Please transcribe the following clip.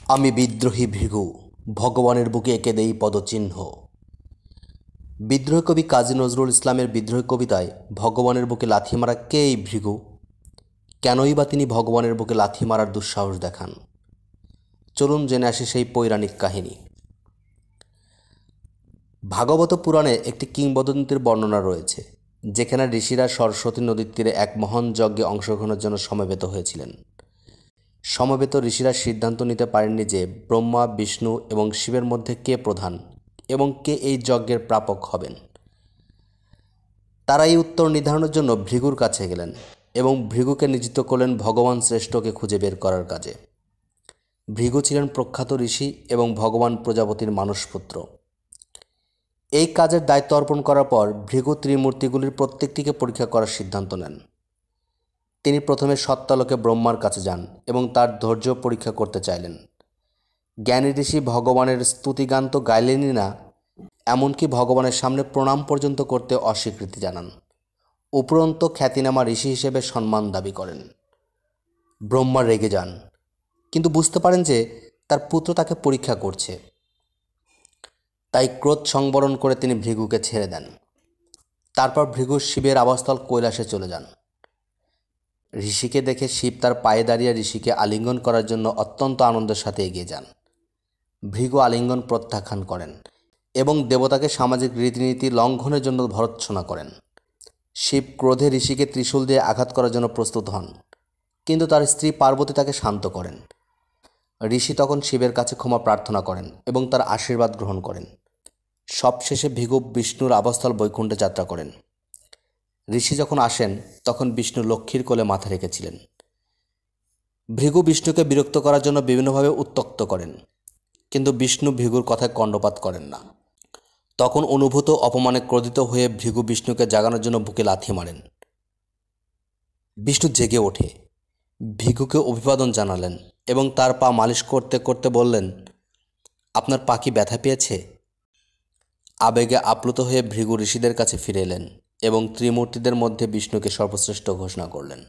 আমি বিদ্রোহী ভৃগু, ভগবানের বুকে এঁকে দেই পদচিহ্ন। বিদ্রোহী কবি কাজী নজরুল ইসলামের বিদ্রোহী কবিতায় ভগবানের বুকে লাথি মারা কে এই ভৃগু? কেনই বা তিনি ভগবানের বুকে লাথি মারার দুঃসাহস দেখান? চলুন জেনে আসি সেই পৌরাণিক কাহিনী। ভাগবত পুরাণে একটি কিংবদন্তির বর্ণনা রয়েছে, যেখানে ঋষিরা সরস্বতী নদীর তীরে এক মহান যজ্ঞে অংশগ্রহণের জন্য সমবেত হয়েছিলেন। সমবেত ঋষিরা সিদ্ধান্ত নিতে পারেননি যে ব্রহ্মা, বিষ্ণু এবং শিবের মধ্যে কে প্রধান এবং কে এই যজ্ঞের প্রাপক হবেন। তারা এই উত্তর নির্ধারণের জন্য ভৃগুর কাছে গেলেন এবং ভৃগুকে নিযুক্ত করলেন ভগবান শ্রেষ্ঠকে খুঁজে বের করার কাজে। ভৃগু ছিলেন প্রখ্যাত ঋষি এবং ভগবান প্রজাপতির মানসপুত্র। এই কাজের দায়িত্ব অর্পণ করার পর ভৃগু ত্রিমূর্তিগুলির প্রত্যেকটিকে পরীক্ষা করার সিদ্ধান্ত নেন। তিনি প্রথমে সত্তালোকে ব্রহ্মার কাছে যান এবং তার ধৈর্য পরীক্ষা করতে চাইলেন। জ্ঞানী ঋষি ভগবানের স্তুতিগান তো গাইলেনই না, এমনকি ভগবানের সামনে প্রণাম পর্যন্ত করতে অস্বীকৃতি জানান। উপরন্ত খ্যাতিনামা ঋষি হিসেবে সম্মান দাবি করেন। ব্রহ্মা রেগে যান, কিন্তু বুঝতে পারেন যে তার পুত্র তাকে পরীক্ষা করছে। তাই ক্রোধ সংবরণ করে তিনি ভৃগুকে ছেড়ে দেন। তারপর ভৃগু শিবের আবাসস্থল কৈলাসে চলে যান। ঋষিকে দেখে শিব তার পায়ে দাঁড়িয়ে ঋষিকে আলিঙ্গন করার জন্য অত্যন্ত আনন্দের সাথে এগিয়ে যান। ভৃগু আলিঙ্গন প্রত্যাখ্যান করেন এবং দেবতাকে সামাজিক রীতিনীতি লঙ্ঘনের জন্য ভর্ৎসনা করেন। শিব ক্রোধে ঋষিকে ত্রিশূল দিয়ে আঘাত করার জন্য প্রস্তুত হন, কিন্তু তার স্ত্রী পার্বতী তাকে শান্ত করেন। ঋষি তখন শিবের কাছে ক্ষমা প্রার্থনা করেন এবং তার আশীর্বাদ গ্রহণ করেন। সবশেষে ভৃগু বিষ্ণুর আবাসস্থল বৈকুণ্ঠে যাত্রা করেন। ঋষি যখন আসেন তখন বিষ্ণু লক্ষ্মীর কোলে মাথা রেখেছিলেন। ভৃগু বিষ্ণুকে বিরক্ত করার জন্য বিভিন্নভাবে উত্ত্যক্ত করেন, কিন্তু বিষ্ণু ভৃগুর কথায় কর্ণপাত করেন না। তখন অনুভূত অপমানে ক্রোধিত হয়ে ভৃগু বিষ্ণুকে জাগানোর জন্য বুকে লাথি মারেন। বিষ্ণু জেগে ওঠে, ভৃগুকে অভিবাদন জানালেন এবং তার পা মালিশ করতে করতে বললেন, আপনার পা কি ব্যথা পেয়েছে? আবেগে আপ্লুত হয়ে ভৃগু ঋষিদের কাছে ফিরে এলেন এবং ত্রিমূর্তিদের মধ্যে বিষ্ণুকে সর্বশ্রেষ্ঠ ঘোষণা করলেন।